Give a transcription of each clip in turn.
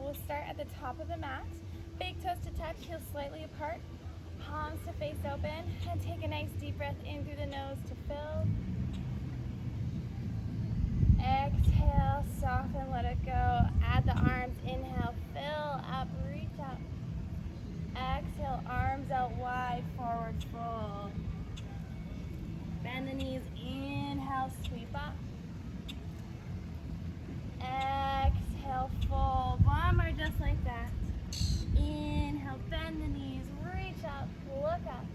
we'll start at the top of the mat. Big toes to touch, heels slightly apart, palms to face open, and take a nice deep breath in through the nose to fill. Exhale, soften, let it go. Add the arms, inhale, fill up, reach up. Exhale, arms out wide, forward fold. Bend the knees, inhale, sweep up. Exhale, fold. One more just like that. Inhale, bend the knees, reach up, look up.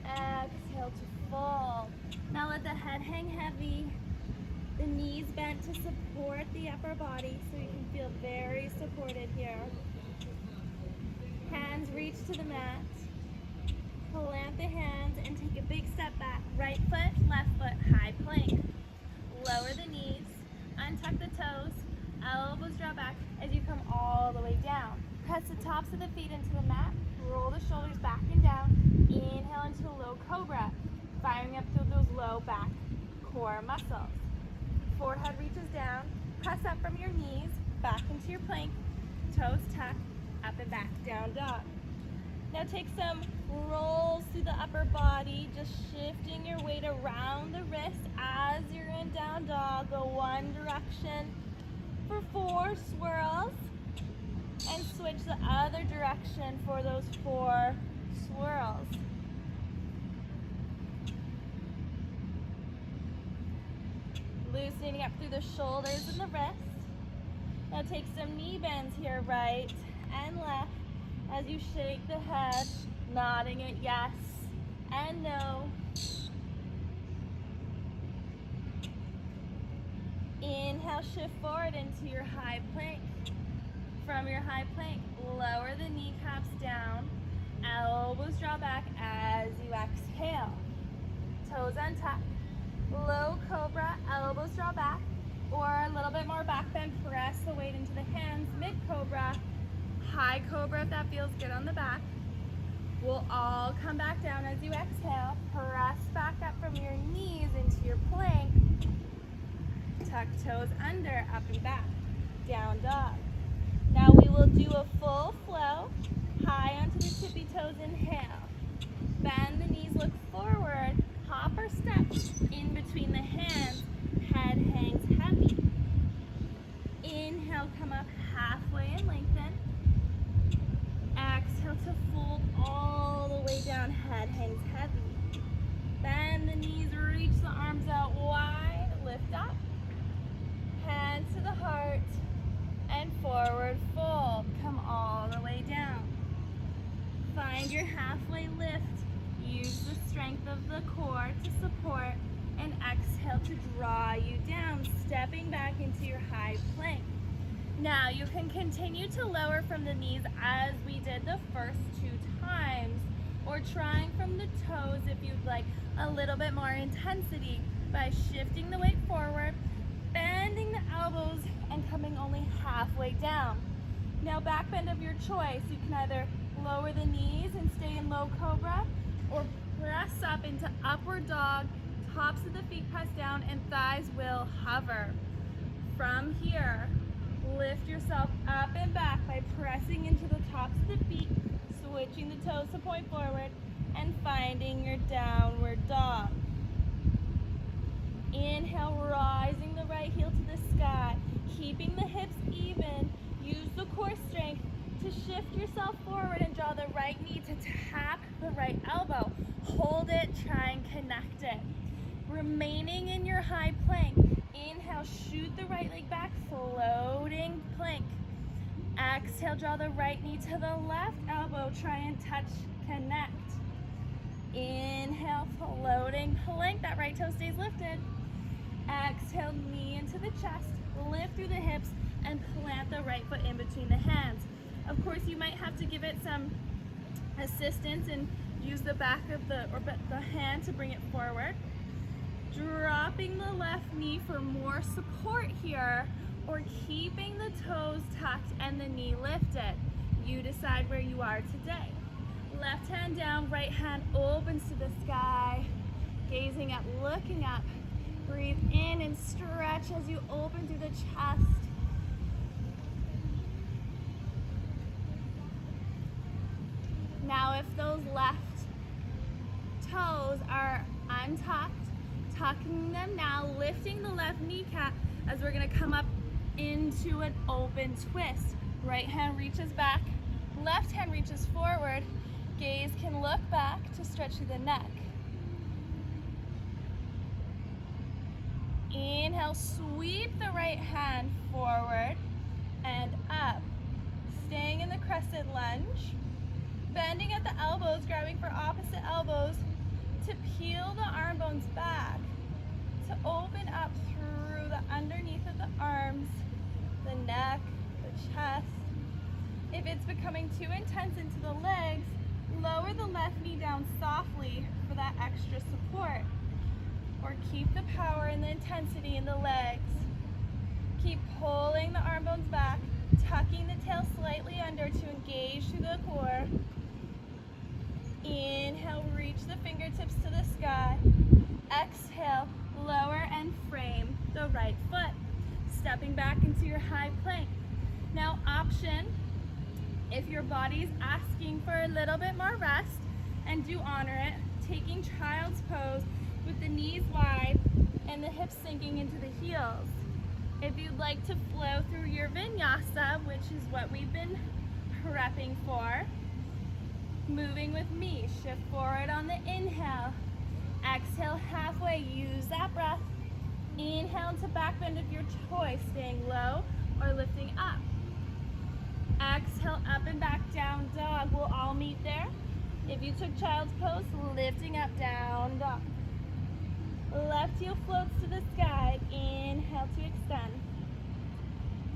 Exhale to fold. Now let the head hang heavy. The knees bent to support the upper body so you can feel very supported here. Hands reach to the mat. Plant the hands and take a big step back. Right foot, left foot, high plank. Lower the knees, untuck the toes, elbows draw back as you come all the way down. Press the tops of the feet into the mat, roll the shoulders back and down. Inhale into a low cobra, firing up through those low back core muscles. Forehead reaches down, press up from your knees, back into your plank, toes tuck, up and back, down dog. Now take some rolls through the upper body, just shifting your weight around the wrist as you're in down dog. Go one direction for 4 swirls and switch the other direction for those 4 swirls. Loosening up through the shoulders and the wrists. Now take some knee bends here, right and left, as you shake the head, nodding it yes and no. Inhale, shift forward into your high plank. From your high plank, lower the kneecaps down, elbows draw back as you exhale. Toes untuck, low cobra, elbows draw back, or a little bit more back bend, press the weight into the hands, mid cobra, high cobra if that feels good on the back. We'll all come back down as you exhale. Press back up from your knees into your plank. Tuck toes under, up and back, down dog. Now we will do a full flow, high onto the tippy toes, inhale. Bend the knees, look forward, hop or step in between the hands, head hangs heavy. Inhale, come up halfway and lengthen. Exhale to fold all the way down, head hangs heavy. Bend the knees, reach the arms out wide, lift up. Hands to the heart and forward fold. Come all the way down. Find your halfway lift. Use the strength of the core to support and exhale to draw you down, stepping back into your high plank. Now you can continue to lower from the knees as we did the first 2 times, or trying from the toes if you'd like a little bit more intensity by shifting the weight forward, bending the elbows, and coming only halfway down. Now back bend of your choice. You can either lower the knees and stay in low cobra, or press up into upward dog, tops of the feet press down, and thighs will hover. From here, lift yourself up and back by pressing into the tops of the feet, switching the toes to point forward, and finding your downward dog. Inhale, rising the right heel to the sky, keeping the hips even. Use the core strength to shift yourself forward and draw the right knee to tap the right elbow. Hold it, try and connect it. Remaining in your high plank, inhale, shoot the right leg back, floating plank. Exhale, draw the right knee to the left elbow, try and touch, connect. Inhale, floating plank, that right toe stays lifted. Exhale, knee into the chest, lift through the hips, and plant the right foot in between the hands. Of course, you might have to give it some assistance and use the back of the hand to bring it forward. Dropping the left knee for more support here, or keeping the toes tucked and the knee lifted. You decide where you are today. Left hand down, right hand opens to the sky, gazing up, looking up. Breathe in and stretch as you open through the chest. Now, if those left toes are untucked, tucking them now, lifting the left kneecap as we're gonna come up into an open twist. Right hand reaches back, left hand reaches forward. Gaze can look back to stretch through the neck. Inhale, sweep the right hand forward and up. Staying in the crescent lunge. Bending at the elbows, grabbing for opposite elbows to peel the arm bones back, to open up through the underneath of the arms, the neck, the chest. If it's becoming too intense into the legs, lower the left knee down softly for that extra support. Or keep the power and the intensity in the legs. Keep pulling the arm bones back, tucking the tail slightly under to engage through the core. Inhale, reach the fingertips to the sky. Exhale, lower and frame the right foot. Stepping back into your high plank. Now option, if your body's asking for a little bit more rest, and do honor it, taking child's pose with the knees wide and the hips sinking into the heels. If you'd like to flow through your vinyasa, which is what we've been prepping for, moving with me, shift forward on the inhale. Exhale halfway, use that breath. Inhale to back bend of your choice, staying low or lifting up. Exhale, up and back, down dog. We'll all meet there. If you took child's pose, lifting up, down dog. Left heel floats to the sky. Inhale to extend.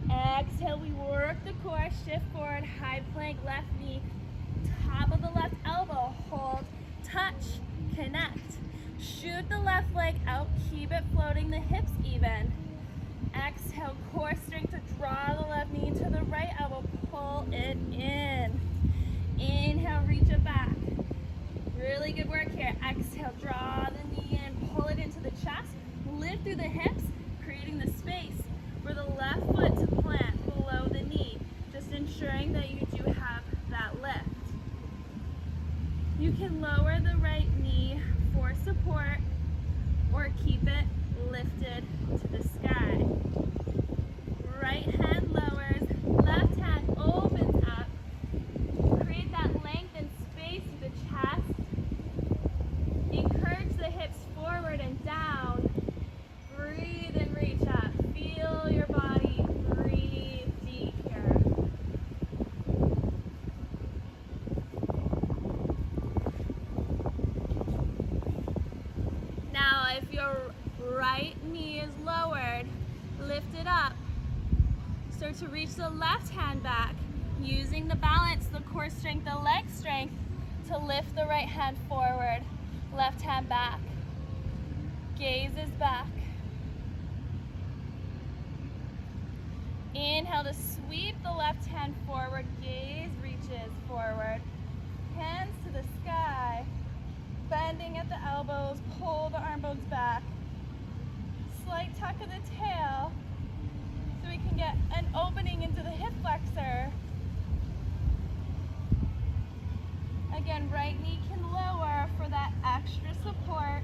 Exhale, we work the core, shift forward, high plank, left knee, top of the left elbow, hold, touch, connect. Shoot the left leg out, keep it floating, the hips even. Exhale, core strength to draw the left knee to the right elbow, pull it in. Inhale, reach it back. Really good work here. Exhale, draw the knee in, pull it into the chest, lift through the hips, creating the space for the left foot to plant below the knee, just ensuring that you do have that lift. You can lower the right knee for support or keep it lifted to the sky. Right hand lowers, left hand opens up. Create that length and space through the chest. Encourage the hips forward and down. Breathe and reach up. Feel your body. Breathe deep here. Now, if your right knee is lowered, lift it up. Start to reach the left hand back, using the balance, the core strength, the leg strength to lift the right hand forward, left hand back. Gaze is back. Inhale to sweep the left hand forward, gaze reaches forward. Hands to the sky, bending at the elbows, pull the arm bones back. Slight tuck of the tail so we can get an opening into the hip flexor. Again, right knee can lower for that extra support.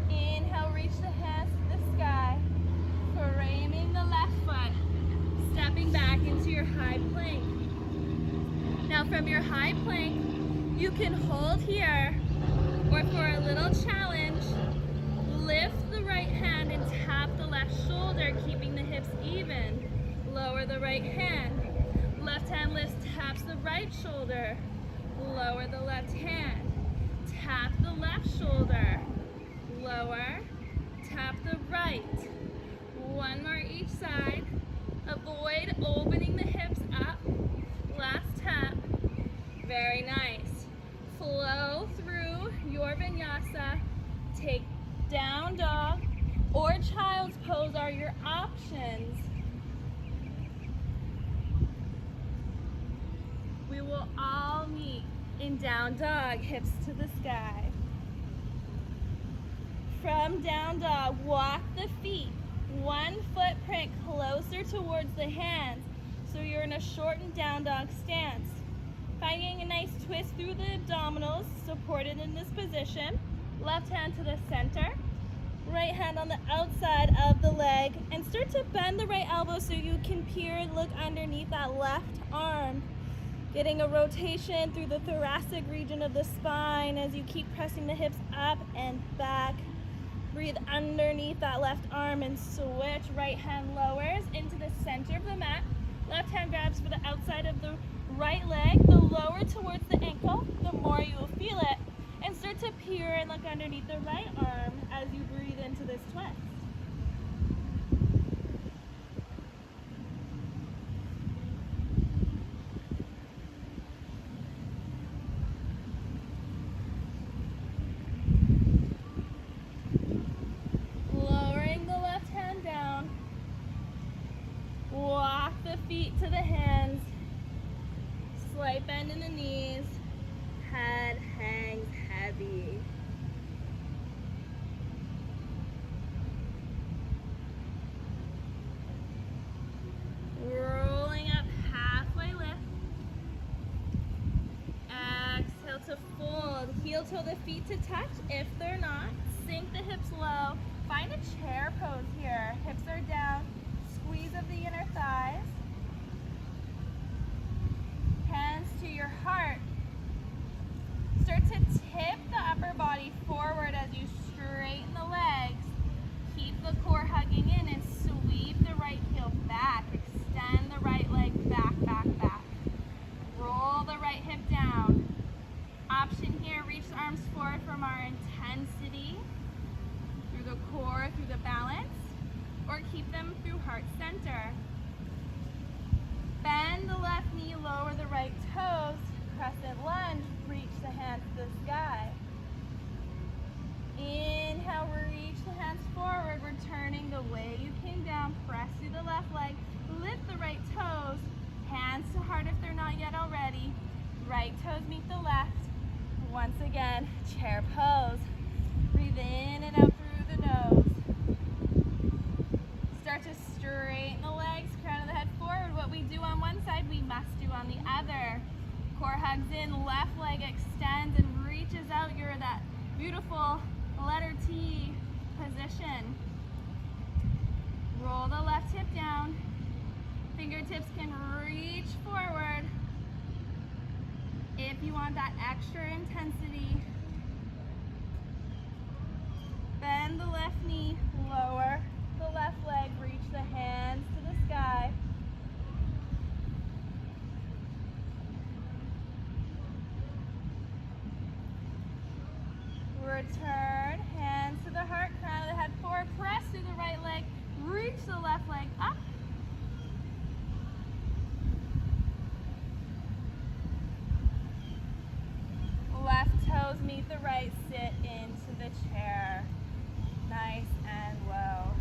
Inhale, reach the hands to the sky, framing the left foot, stepping back into your high plank. Now from your high plank, you can hold here, or for a little challenge, lift the right hand and tap the left shoulder, keeping the hips even. Lower the right hand. Left hand lifts, taps the right shoulder. Lower the left hand. Tap the left shoulder. Lower. Tap the right. One more each side. Avoid opening the hips up. Last tap. Very nice. Flow through your vinyasa. Take down dog or child's pose are your options. We will all meet in down dog, hips to the sky. From down dog, walk the feet One footprint closer towards the hands, so you're in a shortened down dog stance. Finding a nice twist through the abdominals, supported in this position. Left hand to the center, right hand on the outside of the leg, and start to bend the right elbow so you can peer and look underneath that left arm. Getting a rotation through the thoracic region of the spine as you keep pressing the hips up and back. Breathe underneath that left arm and switch. Right hand lowers into the center of the mat. Left hand grabs for the outside of the right leg. The lower towards the ankle, the more you will feel it. And start to peer and look underneath the right arm as you breathe into this twist. Lowering the left hand down. Walk the feet to the hands. Slight bend in the knees. Head hangs heavy. Rolling up, halfway lift. Exhale to fold. Heel toe the feet to touch. If they're not, sink the hips low. Find a chair pose here. Hips are down. Squeeze of the inner thighs. Hands to your heart. Start to tip the upper body forward as you straighten the legs. Keep the core hugging in and sweep the right heel back. Extend the right leg back, back, back. Roll the right hip down. Option here, reach the arms forward from our intensity through the core, through the balance, or keep them through heart center. Bend the left knee, lower the right toes. Crescent lunge, reach the hands to the sky. Inhale, reach the hands forward, returning the way you came down. Press through the left leg, lift the right toes. Hands to heart if they're not yet already. Right toes meet the left. Once again, chair pose. Breathe in and out through the nose. Start to straighten the legs, crown of the head forward. What we do on one side, we must do on the other. Core hugs in, left leg extends and reaches out. You're that beautiful letter T position. Roll the left hip down. Fingertips can reach forward. If you want that extra intensity, bend the left knee, lower the left leg, reach the hands to the sky. Return, hands to the heart, crown of the head forward, press through the right leg, reach the left leg up. Left toes meet the right, sit into the chair. Nice and low.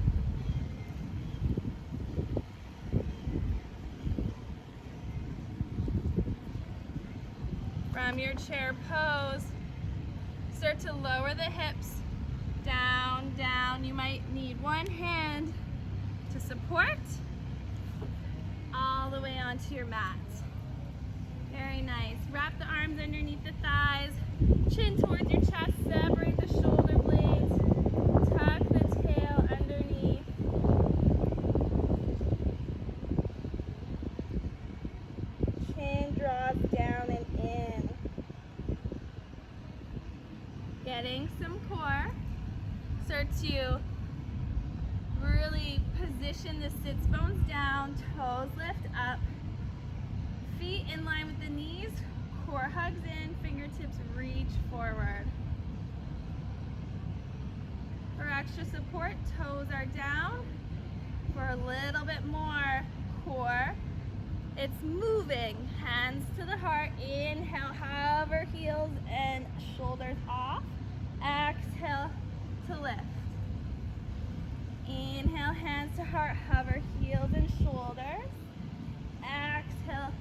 From your chair pose, start to lower the hips, down, down. You might need one hand to support, all the way onto your mat. Very nice. Wrap the arms underneath the thighs, chin towards your chest, separate the shoulder blades, tuck the tail underneath. Chin drops down and in. Getting some core. Start to really position the sits bones down, toes lift up, feet in line with the knees, core hugs in, fingertips reach forward. For extra support, toes are down. For a little bit more core, it's moving. Hands to the heart, inhale, hover heels and shoulders off. Exhale to lift. Inhale, hands to heart, hover heels and shoulders. Exhale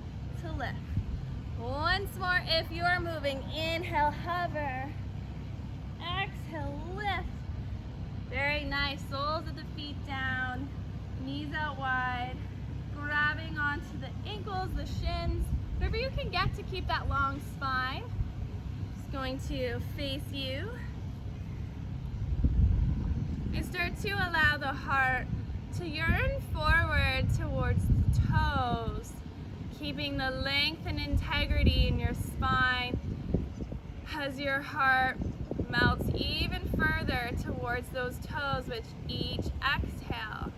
to lift. Once more if you are moving. Inhale, hover. Exhale, lift. Very nice. Soles of the feet down, knees out wide, grabbing onto the ankles, the shins, wherever you can get to keep that long spine. Just going to face you. And start to allow the heart to yearn forward towards the toes, keeping the length and integrity in your spine as your heart melts even further towards those toes with each exhale.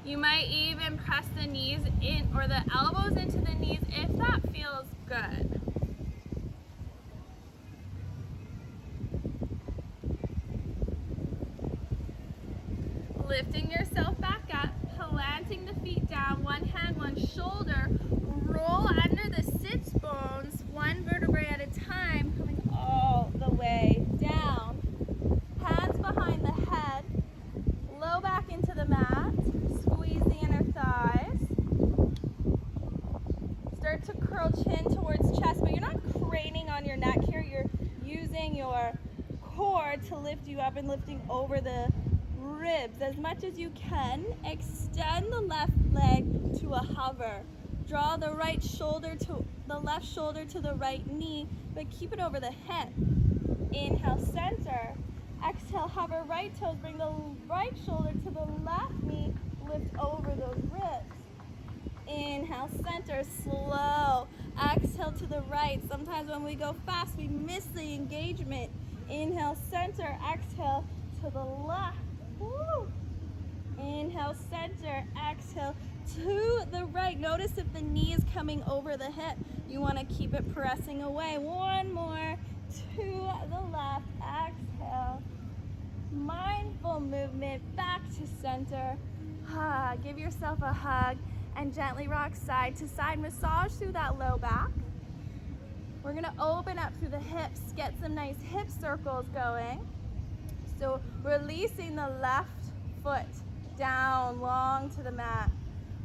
You might even press the knees in or the elbows into the knees if that feels good. Lifting yourself back up, planting the feet down, one hand, one shoulder, roll under the sits bones, one vertebrae at a time, coming all the way down. Hands behind the head, low back into the mat, squeeze the inner thighs. Start to curl chin towards chest, but you're not craning on your neck here, you're using your core to lift you up and lifting over the ribs as much as you can. Extend the left leg to a hover. Draw the right shoulder to the left shoulder to the right knee, but keep it over the hip. Inhale, center. Exhale, hover right toes. Bring the right shoulder to the left knee. Lift over those ribs. Inhale, center, slow. Exhale to the right. Sometimes when we go fast, we miss the engagement. Inhale, center. Exhale to the left. Woo. Inhale, center, exhale to the right. Notice if the knee is coming over the hip, you want to keep it pressing away. One more to the left, exhale. Mindful movement back to center. Give yourself a hug and gently rock side to side. Massage through that low back. We're going to open up through the hips, get some nice hip circles going. So releasing the left foot down long to the mat.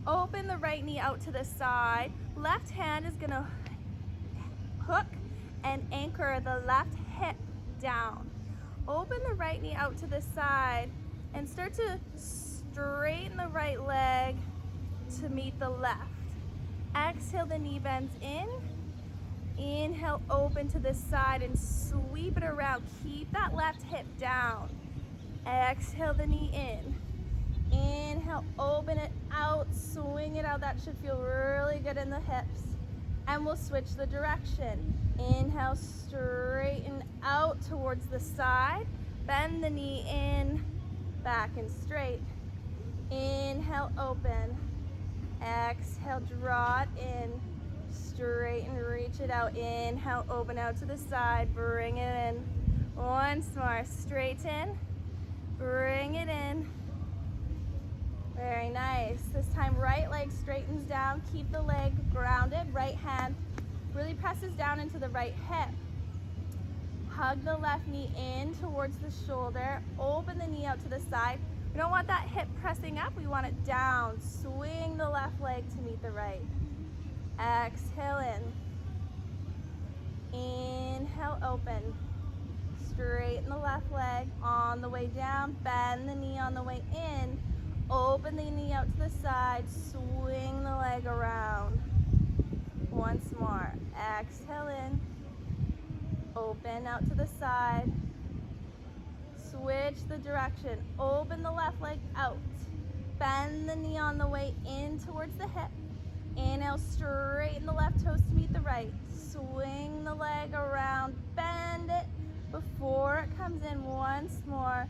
Open the right knee out to the side. Left hand is gonna hook and anchor the left hip down. Open the right knee out to the side and start to straighten the right leg to meet the left. Exhale, the knee bends in. Inhale, open to the side and sweep it around. Keep that left hip down. Exhale, the knee in. Inhale, open it out, swing it out. That should feel really good in the hips. And we'll switch the direction. Inhale, straighten out towards the side. Bend the knee in, back and straight. Inhale, open. Exhale, draw it in. Straighten, reach it out. Inhale, open out to the side. Bring it in. Once more. Straighten. Bring it in. Very nice. This time, right leg straightens down. Keep the leg grounded. Right hand really presses down into the right hip. Hug the left knee in towards the shoulder. Open the knee out to the side. We don't want that hip pressing up. We want it down. Swing the left leg to meet the right. Exhale in. Inhale, open. Straighten the left leg on the way down. Bend the knee on the way in. Open the knee out to the side. Swing the leg around. Once more. Exhale in. Open out to the side. Switch the direction. Open the left leg out. Bend the knee on the way in towards the hip. Inhale, straighten the left toes to meet the right. Swing the leg around, bend it before it comes in once more.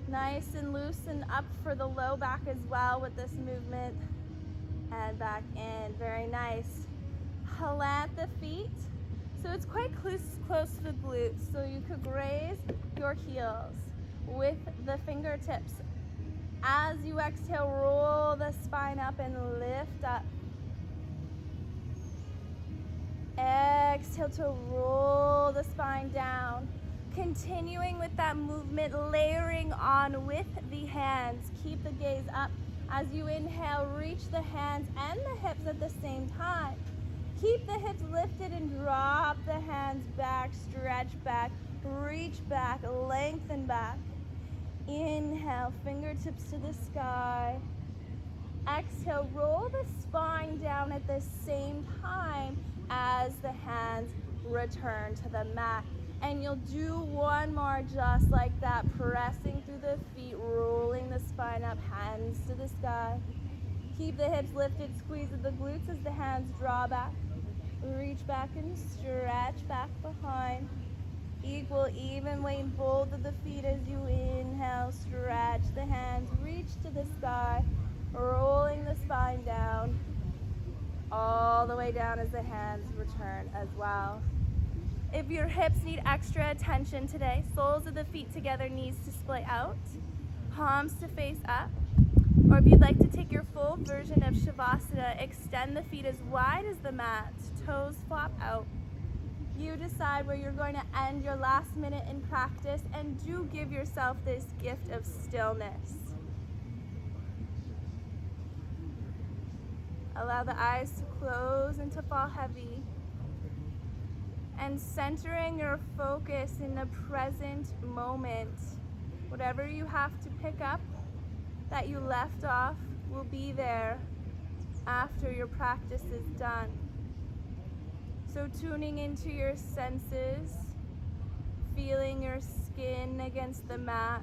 Nice and loose and up for the low back as well with this movement. And back in, very nice. Plant the feet. So it's quite close to the glutes. So you could raise your heels with the fingertips. As you exhale, roll the spine up and lift up. Exhale to roll the spine down. Continuing with that movement, layering on with the hands. Keep the gaze up. As you inhale, reach the hands and the hips at the same time. Keep the hips lifted and drop the hands back. Stretch back, reach back, lengthen back. Inhale, fingertips to the sky. Exhale, roll the spine down at the same time as the hands return to the mat. And you'll do one more just like that, pressing through the feet, rolling the spine up, hands to the sky. Keep the hips lifted, squeeze of the glutes as the hands draw back. Reach back and stretch back behind. Equal, even weight, both of the feet as you inhale, stretch the hands, reach to the sky, rolling the spine down, all the way down as the hands return as well. If your hips need extra attention today, soles of the feet together, knees to split out, palms to face up. Or if you'd like to take your full version of Shavasana, extend the feet as wide as the mat, toes flop out. You decide where you're going to end your last minute in practice, and do give yourself this gift of stillness. Allow the eyes to close and to fall heavy. And centering your focus in the present moment. Whatever you have to pick up that you left off will be there after your practice is done. So tuning into your senses, feeling your skin against the mat,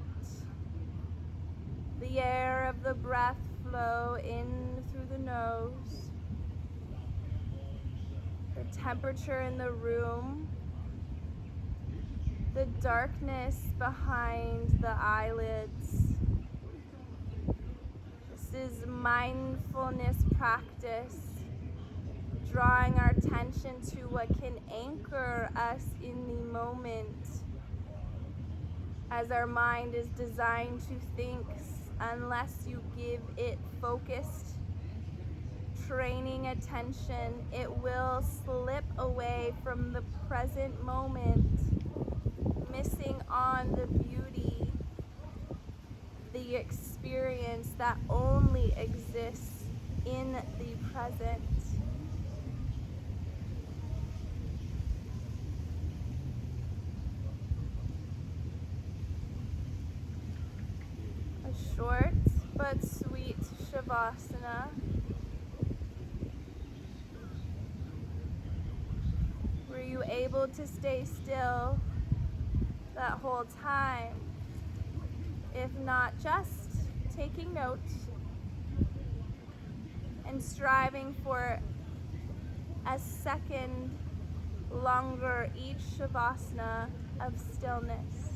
the air of the breath flow in through the nose, the temperature in the room, the darkness behind the eyelids. This is mindfulness practice, drawing our attention to what can anchor us in the moment, as our mind is designed to think unless you give it focused, training attention, it will slip away from the present moment, missing on the beauty, the experience that only exists in the present. A short but sweet Shavasana. Were you able to stay still that whole time? If not, just taking note and striving for a second longer each Shavasana of stillness.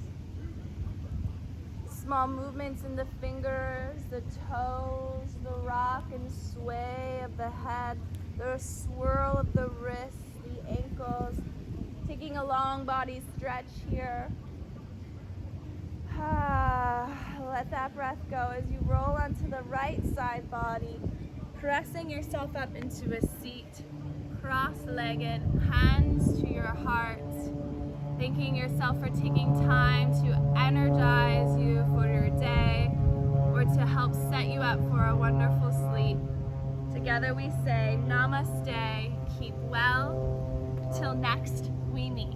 Small movements in the fingers, the toes, the rock and sway of the head, the swirl of the wrists, the ankles. Taking a long body stretch here. Let that breath go as you roll onto the right side body, pressing yourself up into a seat, cross-legged, hands to your heart, thanking yourself for taking time to energize you for your day or to help set you up for a wonderful sleep. Together we say, Namaste, keep well, till next we meet.